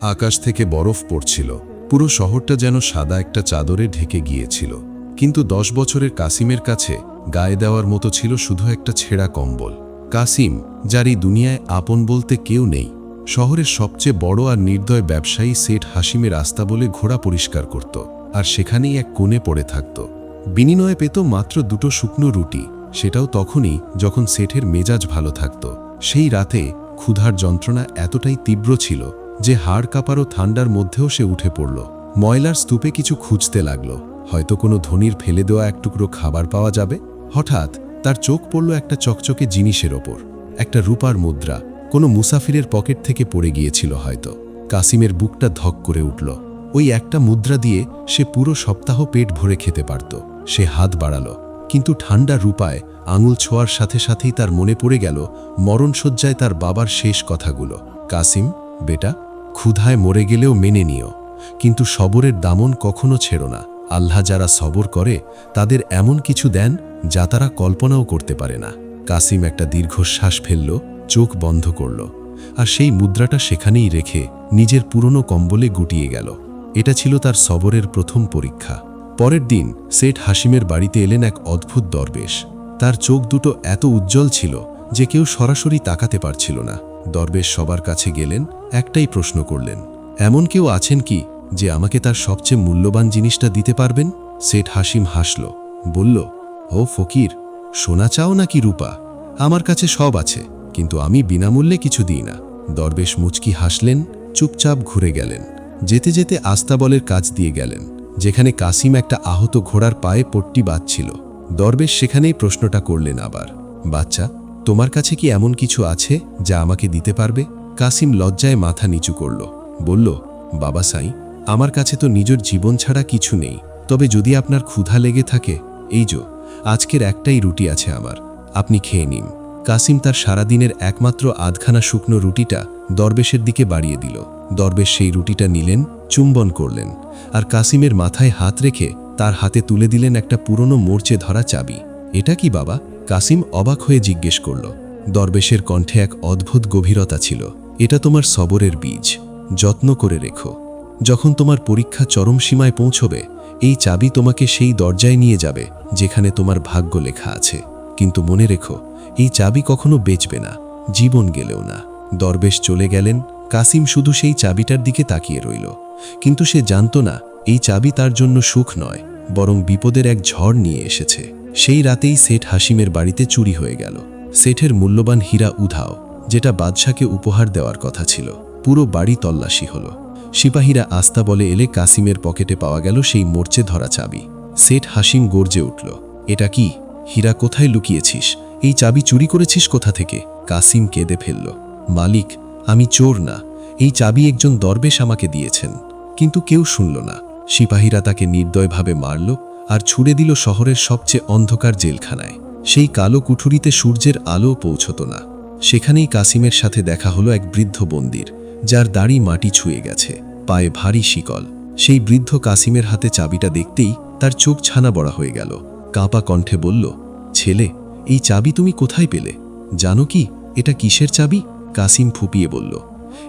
আকাশ থেকে বরফ পড়ছিল। পুরো শহরটা যেন সাদা একটা চাদরে ঢেকে গিয়েছিল। কিন্তু 10 বছরের কাসিমের কাছে গায়ে দেওয়ার মতো ছিল শুধু একটা ছেঁড়া কম্বল। কাসিম, যার এই দুনিয়ায় আপন বলতে কেউ নেই, শহরের সবচেয়ে বড় আর নির্দয় ব্যবসায়ী সেট হাসিমের রাস্তা বলে ঘোড়া পরিষ্কার করত, আর সেখানেই এক কোণে পড়ে থাকত। বিনিময়ে পেত মাত্র 2টো শুকনো রুটি, সেটাও তখনই যখন সেঠের মেজাজ ভালো থাকত। সেই রাতে ক্ষুধার যন্ত্রণা এতটাই তীব্র ছিল যে হাড় কাঁপারও ঠান্ডার মধ্যেও সে উঠে পড়ল। ময়লার স্তূপে কিছু খুঁজতে লাগল, হয়তো কোনো ধনীর ফেলে দেওয়া এক টুকরো খাবার পাওয়া যাবে। হঠাৎ তার চোখ পড়ল একটা চকচকে জিনিসের ওপর, একটা রূপার মুদ্রা। কোনো মুসাফিরের পকেট থেকে পড়ে গিয়েছিল হয়তো। কাসিমের বুকটা ধক করে উঠল। ওই একটা মুদ্রা দিয়ে সে পুরো সপ্তাহ পেট ভরে খেতে পারত। সে হাত বাড়াল, কিন্তু ঠান্ডা রূপায় আঙুল ছোঁয়ার সাথে সাথেই তার মনে পড়ে গেল মরণশয্যায় তার বাবার শেষ কথাগুলো। কাসিম, বেটা, ক্ষুধায় মরে গেলেও মেনে নিও, কিন্তু সবরের দামন কখনো ছেড়ো না। আল্লাহ যারা সবর করে তাদের এমন কিছু দেন যা তারা কল্পনাও করতে পারে না। কাসিম একটা দীর্ঘশ্বাস ফেলল, চোখ বন্ধ করল, আর সেই মুদ্রাটা সেখানেই রেখে নিজের পুরনো কম্বলে গুটিয়ে গেল। এটা ছিল তার সবরের প্রথম পরীক্ষা। পরের দিন সেট হাসিমের বাড়িতে এলেন এক অদ্ভুত দরবেশ। তার চোখ দুটো এত উজ্জ্বল ছিল যে কেউ সরাসরি তাকাতে পারছিল না। দরবেশ সবার কাছে গেলেন, একটাই প্রশ্ন করলেন, এমন কেউ আছেন কি যে আমাকে তার সবচেয়ে মূল্যবান জিনিসটা দিতে পারবেন? সেট হাসিম হাসল, বলল, ও ফকির, সোনা চাও নাকি রূপা? আমার কাছে সব আছে, কিন্তু আমি বিনামূল্যে কিছু দিই না। দরবেশ মুচকি হাসলেন, চুপচাপ ঘুরে গেলেন। যেতে যেতে আস্তাবলের কাছ দিয়ে গেলেন, যেখানে কাসিম একটা আহত ঘোড়ার পায়ে পট্টি বাঁধছিল। দরবেশ সেখানেই প্রশ্নটা করলেন আবার, বাচ্চা, তোমার কাছে কি এমন কিছু আছে যা আমাকে দিতে পারবে? কাসিম লজ্জায় মাথা নিচু করল, বলল, বাবা সাই, আমার কাছে তো নিজের জীবন ছাড়া কিছু নেই, তবে যদি আপনার ক্ষুধা লেগে থাকে, এই যে আজকের একটাই রুটি আছে আমার, আপনি খেয়ে নিন। কাসিম তার সারাদিনের একমাত্র আধখানা শুকনো রুটিটা দরবেশের দিকে বাড়িয়ে দিল। দরবেশ সেই রুটিটা নিলেন, চুম্বন করলেন, আর কাসিমের মাথায় হাত রেখে তার হাতে তুলে দিলেন একটা পুরনো মোর্চে ধরা চাবি। এটা কি বাবা? কাসিম অবাক হয়ে জিজ্ঞেস করল। দরবেশের কণ্ঠে এক অদ্ভুত গভীরতা ছিল। এটা তোমার সবরের বীজ, যত্ন করে রেখো। যখন তোমার পরীক্ষা চরম সীমায় পৌঁছবে, এই চাবি তোমাকে সেই দরজায় নিয়ে যাবে যেখানে তোমার ভাগ্য লেখা আছে। কিন্তু মনে রেখো, এই চাবি কখনো বেচবে না, জীবন গেলেও না। দরবেশ চলে গেলেন। কাসিম শুধু সেই চাবিটার দিকে তাকিয়ে রইল, কিন্তু সে জানত না এই চাবি তার জন্য সুখ নয়, বরং বিপদের এক ঝড় নিয়ে এসেছে। সেই রাতেই সেট হাসিমের বাড়িতে চুরি হয়ে গেল। সেঠের মূল্যবান হীরা উধাও, যেটা বাদশাকে উপহার দেওয়ার কথা ছিল। পুরো বাড়ি তল্লাশি হলো। সিপাহীরা আস্তাবলে এলে কাসিমের পকেটে পাওয়া গেল সেই মোর্চে ধরা চাবি। সেট হাসিম গর্জে উঠল, এটা কি? হীরা কোথায় লুকিয়েছিস? এই চাবি চুরি করেছিস কোথা থেকে? কাসিম কেঁদে ফেলল, মালিক, আমি চোর না, এই চাবি একজন দরবেশ আমাকে দিয়েছেন। কিন্তু কেউ শুনল না। সিপাহীরা তাকে নির্দয়ভাবে মারল আর ছুড়ে দিল শহরের সবচেয়ে অন্ধকার জেলখানায়। সেই কালো কুঠুরিতে সূর্যের আলো পৌঁছত না। সেখানেই কাসিমের সাথে দেখা হলো এক বৃদ্ধ বন্দির, যার দাড়ি মাটি ছুঁয়ে গেছে, পায়ে ভারী শিকল। সেই বৃদ্ধ কাসিমের হাতে চাবিটা দেখতেই তার চোখ ছানা বড়া হয়ে গেল। কাঁপা কণ্ঠে বলল, ছেলে, এই চাবি তুমি কোথায় পেলে? জানো কি এটা কিসের চাবি? কাসিম ফুপিয়ে বলল,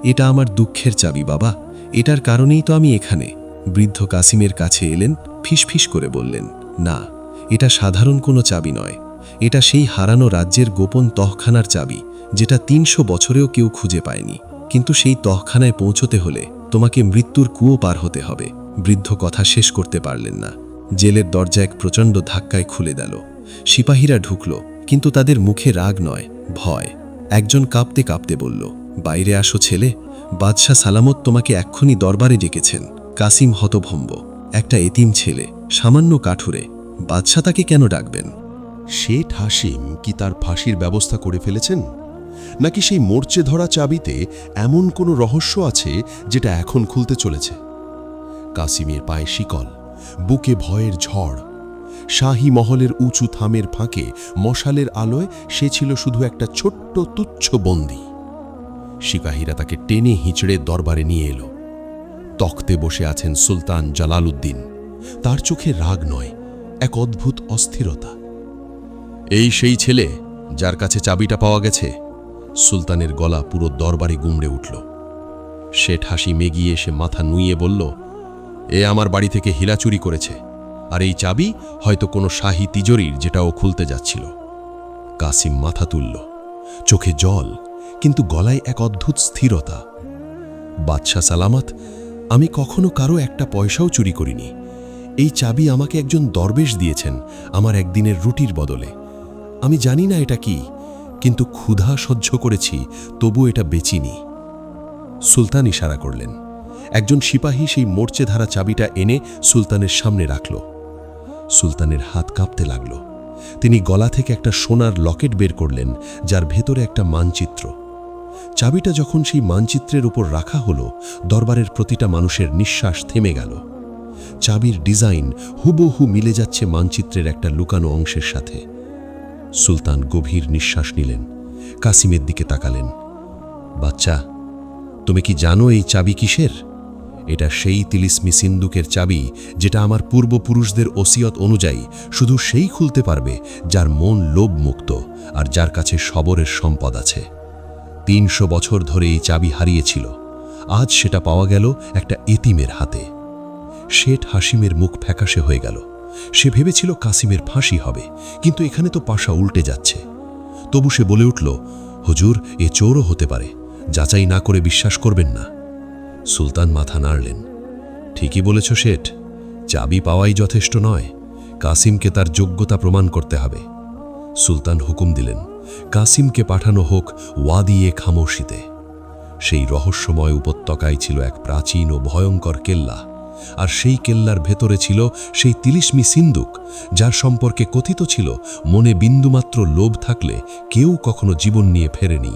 এটা আমার দুঃখের চাবি বাবা, এটার কারণেই তো আমি এখানে। বৃদ্ধ কাসিমের কাছে এলেন, ফিসফিস করে বললেন, না, এটা সাধারণ কোনো চাবি নয়, এটা সেই হারানো রাজ্যের গোপন তহখানার চাবি, যেটা 300 বছরেও কেউ খুঁজে পায়নি। কিন্তু সেই তহখানায় পৌঁছতে হলে তোমাকে মৃত্যুর কুয়ো পার হতে হবে। বৃদ্ধ কথা শেষ করতে পারলেন না। জেলের দরজা এক প্রচণ্ড ধাক্কায় খুলে দিল। সিপাহীরা ঢুকল, কিন্তু তাদের মুখে রাগ নয়, ভয়। একজন কাঁপতে কাঁপতে বলল, বাইরে আসো ছেলে, বাদশাহ সালামত তোমাকে এক্ষুনি দরবারে ডেকেছেন। কাসিম হতভম্ব, একটা এতিম ছেলে, সামান্য কাঠুরে, বাদশাহ তাকে কেন ডাকবেন? শেঠ হাসিম কি তার ফাঁসির ব্যবস্থা করে ফেলেছেন, নাকি সেই মোর্চে ধরা চাবিতে এমন কোনো রহস্য আছে যেটা এখন খুলতে চলেছে? কাসিমের পায়ে শিকল, বুকে ভয়ের ঝড়। শাহী মহলের উঁচু থামের ফাঁকে মশালের আলোয় সে ছিল শুধু একটা ছোট্ট তুচ্ছ বন্দী। সিপাহীরা তাকে টেনে হিঁচড়ে দরবারে নিয়ে এলো। তখতে বসে আছেন সুলতান জালালউদ্দিন। তার চোখে রাগ নয়, এক অদ্ভুত অস্থিরতা। এই সেই ছেলে যার কাছে চাবিটা পাওয়া গেছে? সুলতানের গলা পুরো দরবারে গুমড়ে উঠল। শেঠ হাসিম এগিয়ে এসে মাথা নুইয়ে বলল, এ আমার বাড়ি থেকে হীরা চুরি করেছে, আর এই চাবি হয়তো কোনো শাহী তিজোরির, যেটা ও খুলতে যাচ্ছিল। কাসিম মাথা তুলল, চোখে জল, কিন্তু গলায় এক অদ্ভুত স্থিরতা। বাদশাহ সালামত, আমি কখনো কারো একটা পয়সাও চুরি করিনি। এই চাবি আমাকে একজন দরবেশ দিয়েছেন আমার একদিনের রুটির বদলে। আমি জানি না এটা কি, কিন্তু ক্ষুধা সহ্য করেছি, তবু এটা বেচিনি। সুলতান ইশারা করলেন। একজন সিপাহী সেই মোর্চে ধারা চাবিটা এনে সুলতানের সামনে রাখল। সুলতানের হাত কাঁপতে লাগল। তিনি গলা থেকে একটা সোনার লকেট বের করলেন, যার ভেতরে একটা মানচিত্র। চাবিটা যখন সেই মানচিত্রের উপর রাখা হলো, দরবারের প্রতিটা মানুষের নিঃশ্বাস থেমে গেল। চাবির ডিজাইন হুবহু মিলে যাচ্ছে মানচিত্রের একটা লুকানো অংশের সাথে। সুলতান গভীর নিঃশ্বাস নিলেন, কাসিমের দিকে তাকালেন। বাচ্চা, তুমি কি জানো এই চাবি কিসের? এটা সেই তিলিস্মি সিন্দুকের চাবি, যেটা আমার পূর্বপুরুষদের ওসিয়ত অনুযায়ী শুধু সেই খুলতে পারবে যার মন লোভমুক্ত আর যার কাছে সবরের সম্পদ আছে। ৩০০ বছর ধরে এই চাবি হারিয়েছিল, আজ সেটা পাওয়া গেল একটা এতিমের হাতে। শেঠ হাসিমের মুখ ফ্যাকাশে হয়ে গেল। সে ভেবেছিল কাসিমের ফাঁসি হবে, কিন্তু এখানে তো পাশা উল্টে যাচ্ছে। তবু সে বলে উঠল, হুজুর, এ চোরও হতে পারে, যাচাই না করে বিশ্বাস করবেন না। সুলতান মাথা নাড়লেন। ঠিকই বলেছ শেঠ, চাবি পাওয়াই যথেষ্ট নয়, কাসিমকে তার যোগ্যতা প্রমাণ করতে হবে। সুলতান হুকুম দিলেন, কাসিমকে পাঠানো হোক ওয়াদিয়ে খামোশিতে। সেই রহস্যময় উপত্যকায় ছিল এক প্রাচীন ও ভয়ঙ্কর কেল্লা, আর সেই কেল্লার ভেতরে ছিল সেই তিলিস্মি সিন্দুক, যার সম্পর্কে কথিত ছিল মনে বিন্দুমাত্র লোভ থাকলে কেউ কখনো জীবন নিয়ে ফেরেনি।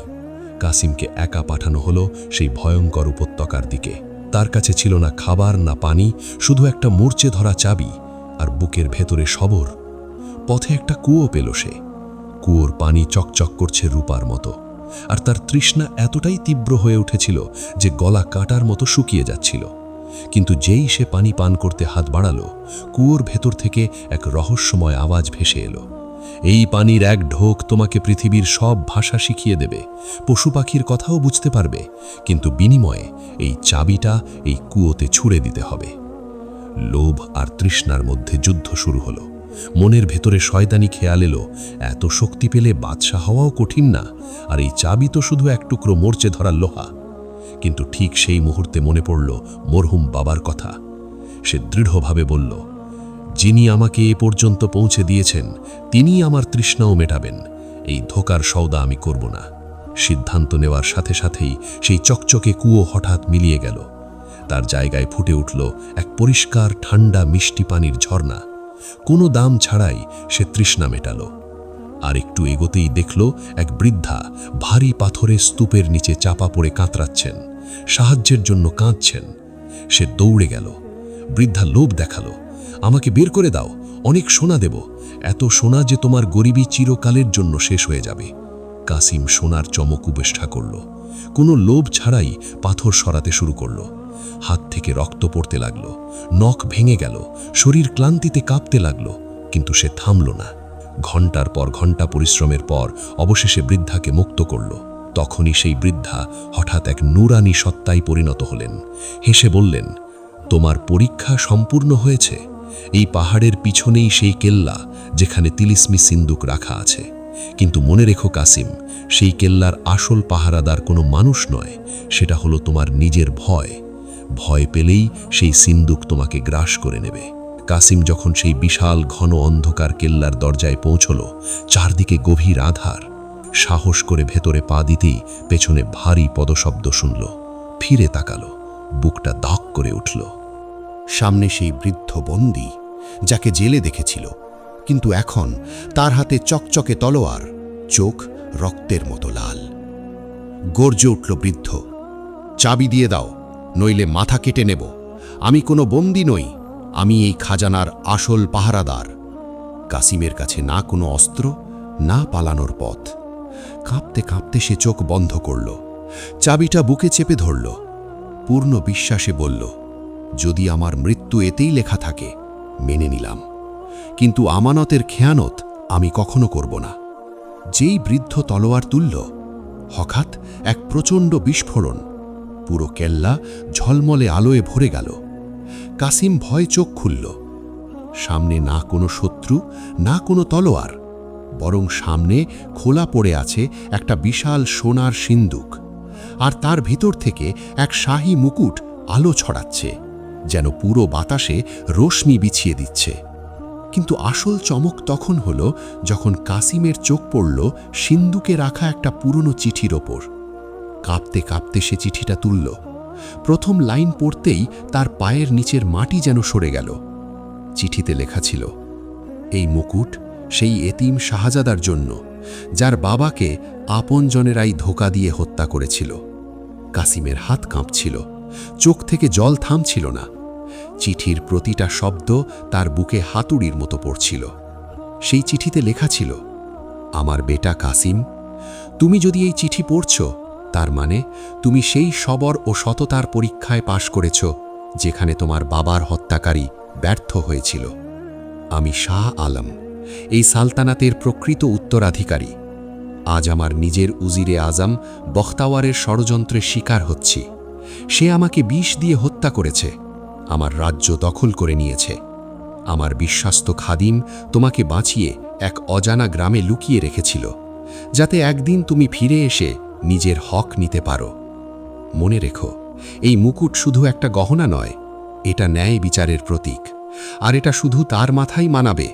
কাসিমকে একা পাঠানো হলো সেই ভয়ঙ্কর উপত্যকার দিকে। তার কাছে ছিল না খাবার না পানি, শুধু একটা মূর্ছে ধরা চাবি আর বুকের ভেতরে সবর। পথে একটা কুয়ো পেল সে। কুয়োর পানি চকচক করছে রূপার মতো, আর তার তৃষ্ণা এতটাই তীব্র হয়ে উঠেছিল যে গলা কাটার মতো শুকিয়ে যাচ্ছিল। কিন্তু যেই সে পানি পান করতে হাত বাড়ালো, কুয়োর ভেতর থেকে এক রহস্যময় আওয়াজ ভেসে এলো। এই পানির এক ঢোক তোমাকে পৃথিবীর সব ভাষা শিখিয়ে দেবে, পশু পাখির কথাও বুঝতে পারবে, কিন্তু বিনিময়ে এই চাবিটা এই কুয়োতে ছুঁড়ে দিতে হবে। লোভ আর তৃষ্ণার মধ্যে যুদ্ধ শুরু হলো। মনের ভেতরে শয়তানি খেয়াল এলো, এত শক্তি পেলে বাদশাহ হওয়াও কঠিন না, আর এই চাবি তো শুধু এক টুকরো মোর্চে ধরা লোহা। কিন্তু ঠিক সেই মুহূর্তে মনে পড়ল মরহুম বাবার কথা। সে দৃঢ়ভাবে বলল, যিনি আমাকে এ পর্যন্ত পৌঁছে দিয়েছেন তিনি আমার তৃষ্ণাও মেটাবেন। এই ধোকার সওদা আমি করব না। সিদ্ধান্ত নেওয়ার সাথে সাথেই সেই চকচকে কুয়ো হঠাৎ মিলিয়ে গেল। তার জায়গায় ফুটে উঠল এক পরিষ্কার ঠান্ডা মিষ্টি পানির ঝর্ণা। কোনো দাম ছাড়াই সে তৃষ্ণা মেটালো। আর একটু এগোতেই দেখল এক বৃদ্ধা ভারী পাথরের স্তূপের নিচে চাপা পড়ে কাতরাচ্ছেন, সাহায্যের জন্য কাঁদছেন। সে দৌড়ে গেল। বৃদ্ধা লোভ দেখালো, আমাকে বের করে দাও, অনেক সোনা দেব, এত সোনা যে তোমার গরিবী চিরকালের জন্য শেষ হয়ে যাবে। কাসিম সোনার চমক উপেক্ষা করল, কোনো লোভ ছাড়াই পাথর সরাতে শুরু করল। হাত থেকে রক্ত পড়তে লাগলো, নখ ভেঙে গেল, শরীর ক্লান্তিতে কাঁপতে লাগলো, কিন্তু সে থামল না। ঘন্টার পর ঘন্টা পরিশ্রমের পর অবশেষে বৃদ্ধাকে মুক্ত করল। তখনই সেই বৃদ্ধা হঠাৎ এক নূরানী সত্তায় পরিণত হলেন। হেসে বললেন, তোমার পরীক্ষা সম্পূর্ণ হয়েছে। এই পাহাড়ের পিছনেই সেই কেল্লা যেখানে তিলিস্মি সিন্দুক রাখা আছে। কিন্তু মনে রেখো কাসিম, সেই কেল্লার আসল পাহারাদার কোনো মানুষ নয়, সেটা হলো তোমার নিজের ভয়। ভয় পেলেই সেই সিন্দুক তোমাকে গ্রাস করে নেবে। কাসিম যখন সেই বিশাল ঘন অন্ধকার কেল্লার দরজায় পৌঁছল, চারদিকে গভীর আধার। সাহস করে ভেতরে পা দিতেই পেছনে ভারী পদশব্দ শুনল। ফিরে তাকালো, বুকটা ধক করে উঠল। সামনে সেই বৃদ্ধ বন্দী, যাকে জেলে দেখেছিল, কিন্তু এখন তার হাতে চকচকে তলোয়ার, চোখ রক্তের মতো লাল। গর্জে উঠল বৃদ্ধ, চাবি দিয়ে দাও, নইলে মাথা কেটে নেব। আমি কোনো বন্দী নই, আমি এই খাজানার আসল পাহারাদার। কাসিমের কাছে না কোনো অস্ত্র, না পালানোর পথ। কাঁপতে কাঁপতে সে চোখ বন্ধ করল, চাবিটা বুকে চেপে ধরল। পূর্ণ বিশ্বাসে বলল, যদি আমার মৃত্যু এতেই লেখা থাকে মেনে নিলাম, কিন্তু আমানতের খেয়ানত আমি কখনো করব না। যেই বৃদ্ধ তলোয়ার তুলল, হঠাৎ এক প্রচণ্ড বিস্ফোরণ। পুরো কেল্লা ঝলমলে আলোয় ভরে গেল। কাসিম ভয় চোখ খুলল। সামনে না কোনো শত্রু, না কোনো তলোয়ার, বরং সামনে খোলা পড়ে আছে একটা বিশাল সোনার সিন্দুক, আর তার ভিতর থেকে এক শাহী মুকুট আলো ছড়াচ্ছে, যেন পুরো বাতাসে রশ্মি বিছিয়ে দিচ্ছে। কিন্তু আসল চমক তখন হলো যখন কাসিমের চোখ পড়ল সিন্দুকে রাখা একটা পুরনো চিঠির ওপর। কাঁপতে কাঁপতে সে চিঠিটা তুলল। প্রথম লাইন পড়তেই তার পায়ের নিচের মাটি যেন সরে গেল। চিঠিতে লেখা ছিল, এই মুকুট সেই এতিম শাহজাদার জন্য, যার বাবাকে আপনজনেরাই ধোঁকা দিয়ে হত্যা করেছিল। কাসিমের হাত কাঁপছিল, চোখ থেকে জল থামছিল না। চিঠির প্রতিটা শব্দ তার বুকে হাতুড়ির মতো পড়ছিল। সেই চিঠিতে লেখা ছিল, আমার বেটা কাসিম, তুমি যদি এই চিঠি পড়ছ, তার মানে তুমি সেই সবর ও সততার পরীক্ষায় পাশ করেছ যেখানে তোমার বাবার হত্যাকারী ব্যর্থ হয়েছিল। আমি শাহ আলম, এই সালতানাতের প্রকৃত উত্তরাধিকারী। আজ আমার নিজের উজিরে আজম বখতাওয়ারের ষড়যন্ত্রের শিকার হচ্ছি। সে আমাকে বিষ দিয়ে হত্যা করেছে, আমার রাজ্য দখল করে নিয়েছে। আমার বিশ্বাস্ত খাদিম তোমাকে বাঁচিয়ে এক অজানা গ্রামে লুকিয়ে রেখেছিল, যাতে একদিন তুমি ফিরে এসে নিজের হক নিতে পারো। মনে রেখো, এই মুকুট শুধু একটা গহনা নয়, এটা ন্যায় বিচারের প্রতীক। আর এটা শুধু তার মাথায় মানাবে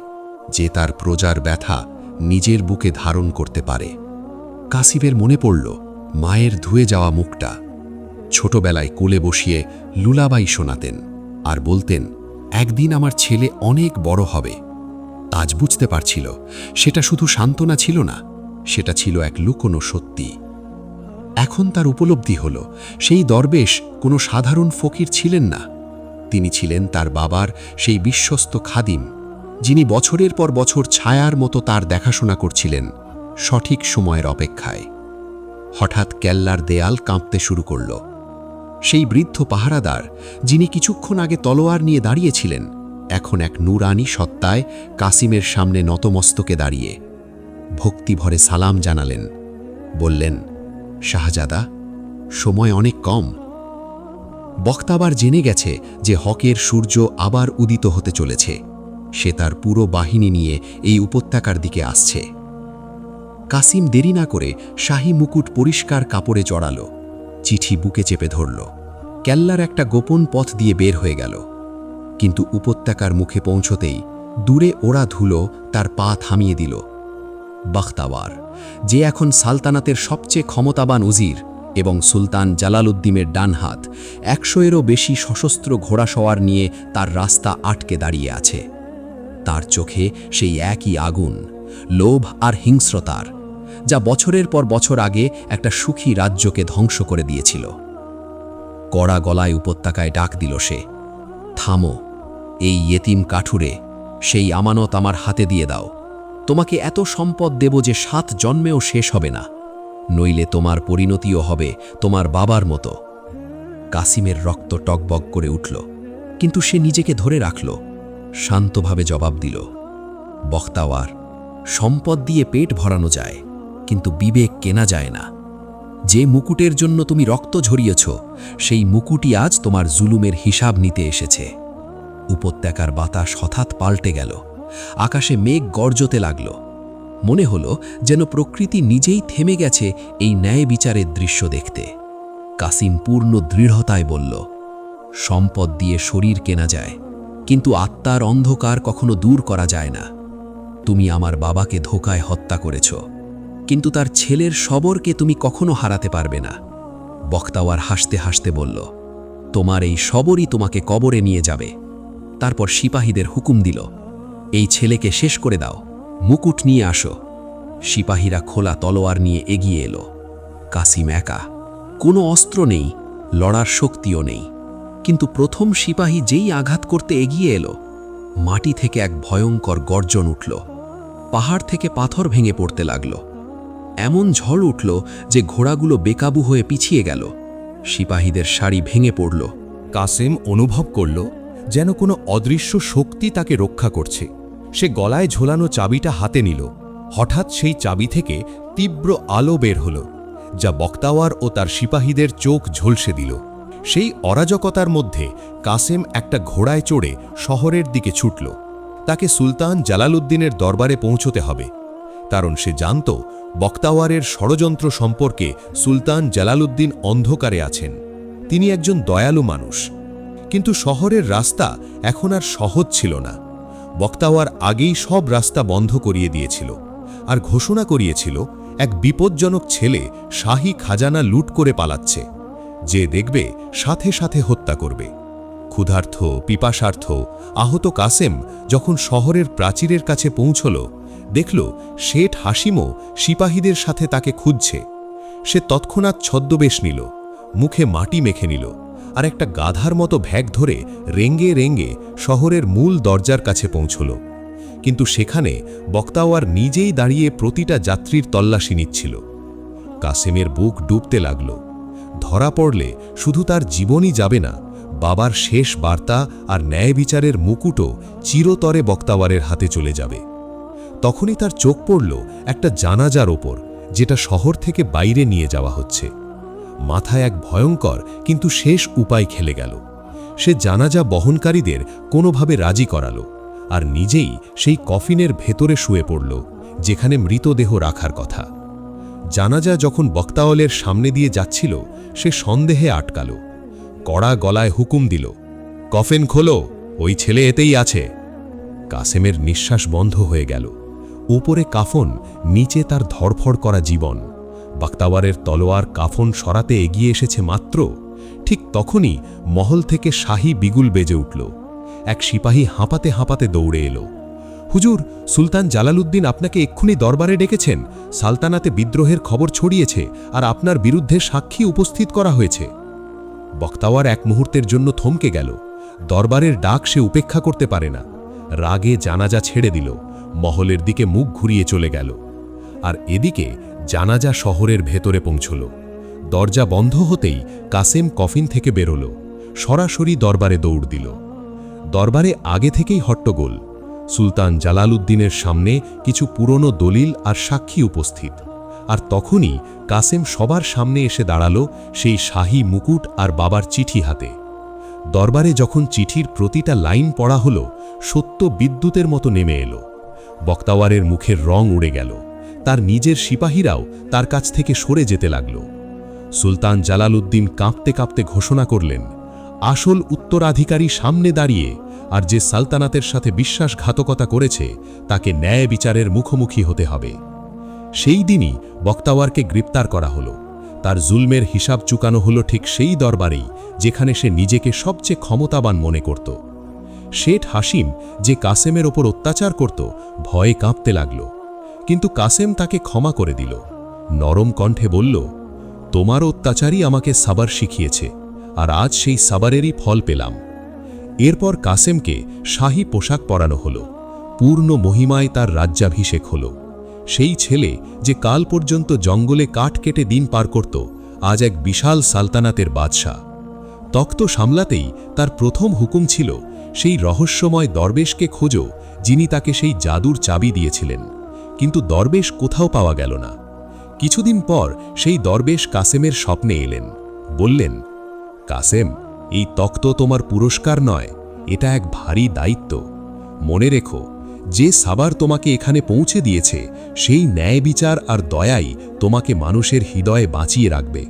যে তার প্রজার ব্যথা নিজের বুকে ধারণ করতে পারে। কাসিমের মনে পড়ল মায়ের ধুয়ে যাওয়া মুখটা। ছোটবেলায় কোলে বসিয়ে লুলাবাই শোনাতেন আর বলতেন, একদিন আমার ছেলে অনেক বড় হবে। আজ বুঝতে পারছিল সেটা শুধু সান্ত্বনা ছিল না, সেটা ছিল এক লুকোনো সত্যি। এখন তার উপলব্ধি হল, সেই দরবেশ কোনো সাধারণ ফকির ছিলেন না। তিনি ছিলেন তার বাবার সেই বিশ্বস্ত খাদিম, যিনি বছরের পর বছর ছায়ার মতো তার দেখাশোনা করছিলেন, সঠিক সময়ের অপেক্ষায়। হঠাৎ কেল্লার দেয়াল কাঁপতে শুরু করল। সেই বৃদ্ধ পাহারাদার, যিনি কিছুক্ষণ আগে তলোয়ার নিয়ে দাঁড়িয়েছিলেন, এখন এক নূরানি সত্তায় কাসিমের সামনে নতমস্তকে দাঁড়িয়ে ভক্তিভরে সালাম জানালেন। বললেন, শাহজাদা, সময় অনেক কম। বখতাওয়ার জেনে গেছে যে হকের সূর্য আবার উদিত হতে চলেছে। সে তার পুরো বাহিনী নিয়ে এই উপত্যকার দিকে আসছে। কাসিম দেরি না করে শাহী মুকুট পরিষ্কার কাপড়ে জড়াল, চিঠি বুকে চেপে ধরল, কেল্লার একটা গোপন পথ দিয়ে বের হয়ে গেল। কিন্তু উপত্যকার মুখে পৌঁছতেই দূরে ওড়া ধুলো তার পা থামিয়ে দিল। বখতাওয়ার, যে এখন সালতানাতের সবচেয়ে ক্ষমতাবান উজির এবং সুলতান জালালউদ্দিনের ডান হাত, 100-এরও বেশি সশস্ত্র ঘোড়াসওয়ার নিয়ে তার রাস্তা আটকে দাঁড়িয়ে আছে। তার চোখে সেই একই আগুন, লোভ আর হিংস্রতার, যা বছরের পর বছর আগে একটা সুখী রাজ্যকে ধ্বংস করে দিয়েছিল। কড়া গলায় উপত্যকায় ডাক দিল সে, থামো, এই ইয়েতিম কাঠুরে, সেই আমানত আমার হাতে দিয়ে দাও। তোমাকে এত সম্পদ দেব যে 7 জন্মেও শেষ হবে না, নইলে তোমার পরিণতিও হবে তোমার বাবার মতো। কাসিমের রক্ত টকবক করে উঠল, কিন্তু সে নিজেকে ধরে রাখল, শান্তভাবে জবাব দিল, বখতাওয়ার, সম্পদ দিয়ে পেট ভরানো যায়, কিন্তু বিবেক কেনা যায় না। যে মুকুটের জন্য তুমি রক্ত ঝরিয়েছ, সেই মুকুটই আজ তোমার জুলুমের হিসাব নিতে এসেছে। উপত্যকার বাতাস হঠাৎ পাল্টে গেল, আকাশে মেঘ গর্জতে লাগল। মনে হলো যেন প্রকৃতি নিজেই থেমে গেছে এই ন্যায় বিচারের দৃশ্য দেখতে। কাসিম পূর্ণ দৃঢ়তায় বলল, সম্পদ দিয়ে শরীর কেনা যায়, কিন্তু আত্মার অন্ধকার কখনো দূর করা যায় না। তুমি আমার বাবাকে ধোঁকায় হত্যা করেছ, কিন্তু তার ছেলের সবরকে তুমি কখনো হারাতে পারবে না। বখতাওয়ার হাসতে হাসতে বলল, তোমার এই সবরই তোমাকে কবরে নিয়ে যাবে। তারপর সিপাহীদের হুকুম দিল, এই ছেলেকে শেষ করে দাও, মুকুট নিয়ে আসো। সিপাহীরা খোলা তলোয়ার নিয়ে এগিয়ে এলো। কাসিম একা, কোনো অস্ত্র নেই, লড়ার শক্তিও নেই। কিন্তু প্রথম সিপাহী যেই আঘাত করতে এগিয়ে এলো, মাটি থেকে এক ভয়ঙ্কর গর্জন উঠল। পাহাড় থেকে পাথর ভেঙে পড়তে লাগল। এমন ঝড় উঠল যে ঘোড়াগুলো বেকাবু হয়ে পিছিয়ে গেল। সিপাহীদের শাড়ি ভেঙে পড়ল। কাসেম অনুভব করল যেন কোনো অদৃশ্য শক্তি তাকে রক্ষা করছে। সে গলায় ঝোলানো চাবিটা হাতে নিল। হঠাৎ সেই চাবি থেকে তীব্র আলো বের হল, যা বক্তাওয়ার ও তার সিপাহীদের চোখ ঝলসে দিল। সেই অরাজকতার মধ্যে কাসেম একটা ঘোড়ায় চড়ে শহরের দিকে ছুটল। তাকে সুলতান জালালউদ্দিনের দরবারে পৌঁছতে হবে, কারণ সে জানত বক্তাওয়ারের ষড়যন্ত্র সম্পর্কে সুলতান জালালউদ্দিন অন্ধকারে আছেন। তিনি একজন দয়ালু মানুষ, কিন্তু শহরের রাস্তা এখন আর সহজ ছিল না। বক্তাওয়ার আগেই সব রাস্তা বন্ধ করিয়ে দিয়েছিল আর ঘোষণা করিয়েছিল এক বিপজ্জনক ছেলে শাহী খাজানা লুট করে পালাচ্ছে, যে দেখবে সাথে সাথে হত্যা করবে। ক্ষুধার্থ, পিপাসার্থ, আহত কাসেম যখন শহরের প্রাচীরের কাছে পৌঁছল, দেখল শেঠ হাসিমও সিপাহীদের সাথে তাকে খুঁজছে। সে তৎক্ষণাৎ ছদ্মবেশ নিল, মুখে মাটি মেখে নিল আর একটা গাধার মতো ভ্যাগ ধরে রেঙ্গে রেঙ্গে শহরের মূল দরজার কাছে পৌঁছল। কিন্তু সেখানে বক্তাওয়ার নিজেই দাঁড়িয়ে প্রতিটা যাত্রীর তল্লাশি নিচ্ছিল। কাসেমের বুক ডুবতে লাগল। ধরা পড়লে শুধু তার জীবনই যাবে না, বাবার শেষ বার্তা আর ন্যায় বিচারের মুকুটও চিরতরে বক্তাওয়ারের হাতে চলে যাবে। তখনই তার চোখ পড়ল একটা জানাজার ওপর, যেটা শহর থেকে বাইরে নিয়ে যাওয়া হচ্ছে। মাথায় এক ভয়ঙ্কর কিন্তু শেষ উপায় খেলে গেল। সে জানাজা বহনকারীদের কোনোভাবে রাজি করালো আর নিজেই সেই কফিনের ভেতরে শুয়ে পড়ল, যেখানে মৃতদেহ রাখার কথা। জানাজা যখন বক্তাওয়ালের সামনে দিয়ে যাচ্ছিল, সে সন্দেহে আটকাল। কড়া গলায় হুকুম দিল, কফিন খোলো, ওই ছেলে এতেই আছে। কাসেমের নিঃশ্বাস বন্ধ হয়ে গেল। উপরে কাফন, নিচে তার ধড়ফড় করা জীবন। বক্তাওয়ারের তলোয়ার কাফন সরাতে এগিয়ে এসেছে মাত্র, ঠিক তখনই মহল থেকে শাহী বিগুল বেজে উঠল। এক সিপাহী হাঁপাতে হাঁপাতে দৌড়ে এলো। হুজুর, সুলতান জালালউদ্দিন আপনাকে এক্ষুনি দরবারে ডেকেছেন। সালতানাতে বিদ্রোহের খবর ছড়িয়েছে আর আপনার বিরুদ্ধে সাক্ষী উপস্থিত করা হয়েছে। বক্তাওয়ার এক মুহূর্তের জন্য থমকে গেল। দরবারের ডাক সে উপেক্ষা করতে পারে না। রাগে জানাজা ছেড়ে দিল, মহলের দিকে মুখ ঘুরিয়ে চলে গেল। আর এদিকে জানাজা শহরের ভেতরে পৌঁছল। দরজা বন্ধ হতেই কাসেম কফিন থেকে বেরোল, সরাসরি দরবারে দৌড় দিল। দরবারে আগে থেকেই হট্টগোল। সুলতান জালালউদ্দিনের সামনে কিছু পুরনো দলিল আর সাক্ষী উপস্থিত। আর তখনই কাসেম সবার সামনে এসে দাঁড়ালো, সেই শাহী মুকুট আর বাবার চিঠি হাতে। দরবারে যখন চিঠির প্রতিটা লাইন পড়া হলো, সত্য বিদ্যুতের মতো নেমে এলো। বক্তাওয়ারের মুখের রং উড়ে গেল। তার নিজের সিপাহীরাও তার কাছ থেকে সরে যেতে লাগল। সুলতান জালালউদ্দিন কাঁপতে কাঁপতে ঘোষণা করলেন, আসল উত্তরাধিকারী সামনে দাঁড়িয়ে, আর যে সালতানাতের সাথে বিশ্বাসঘাতকতা করেছে তাকে ন্যায় বিচারের মুখোমুখি হতে হবে। সেই দিনই বক্তাওয়ারকে গ্রেপ্তার করা হলো। তার জুলমের হিসাব চুকানো হলো ঠিক সেই দরবারেই যেখানে সে নিজেকে সবচেয়ে ক্ষমতাবান মনে করত। শেঠ হাসিম, যে কাসেমের ওপর অত্যাচার করত, ভয়ে কাঁপতে লাগল। কিন্তু কাসেম তাকে ক্ষমা করে দিল। নরম কণ্ঠে বলল, তোমার অত্যাচারই আমাকে সাবার শিখিয়েছে, আর আজ সেই সাবারেরই ফল পেলাম। এরপর কাসেমকে শাহী পোশাক পরানো হলো। পূর্ণ মহিমায় তার রাজ্যাভিষেক হল। সেই ছেলে যে কাল পর্যন্ত জঙ্গলে কাঠ কেটে দিন পার করত, আজ এক বিশাল সালতানাতের বাদশাহ। তখ্ত সামলাতেই তার প্রথম হুকুম ছিল, সেই রহস্যময় দরবেশকে খোঁজো যিনি তাকে সেই জাদুর চাবি দিয়েছিলেন। কিন্তু দরবেশ কোথাও পাওয়া গেল না। কিছুদিন পর সেই দরবেশ কাসেমের স্বপ্নে এলেন। বললেন, কাসেম, এই তখ্ত তোমার পুরস্কার নয়, এটা এক ভারী দায়িত্ব। মনে রেখো, যে সাবার তোমাকে এখানে পৌঁছে দিয়েছে, সেই ন্যায় বিচার আর দয়াই তোমাকে মানুষের হৃদয়ে বাঁচিয়ে রাখবে।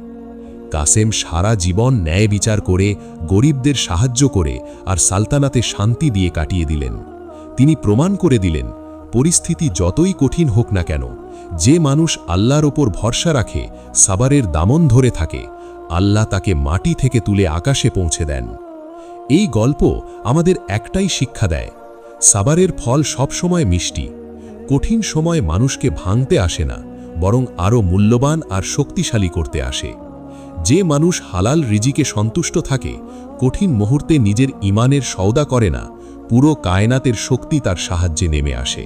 কাসেম সারা জীবন ন্যায় বিচার করে, গরিবদের সাহায্য করে আর সালতানাতে শান্তি দিয়ে কাটিয়ে দিলেন। তিনি প্রমাণ করে দিলেন, পরিস্থিতি যতই কঠিন হোক না কেন, যে মানুষ আল্লাহর ওপর ভরসা রাখে, সাবারের দামন ধরে থাকে, আল্লাহ তাকে মাটি থেকে তুলে আকাশে পৌঁছে দেন। এই গল্প আমাদের একটাই শিক্ষা দেয়, সাবারের ফল সবসময় মিষ্টি। কঠিন সময় মানুষকে ভাঙতে আসে না, বরং আরও মূল্যবান আর শক্তিশালী করতে আসে। যে মানুষ হালাল রিজিকে সন্তুষ্ট থাকে, কঠিন মুহূর্তে নিজের ঈমানের সওদা করে না, পুরো কায়নাতের শক্তি তার সাহায্যে নেমে আসে।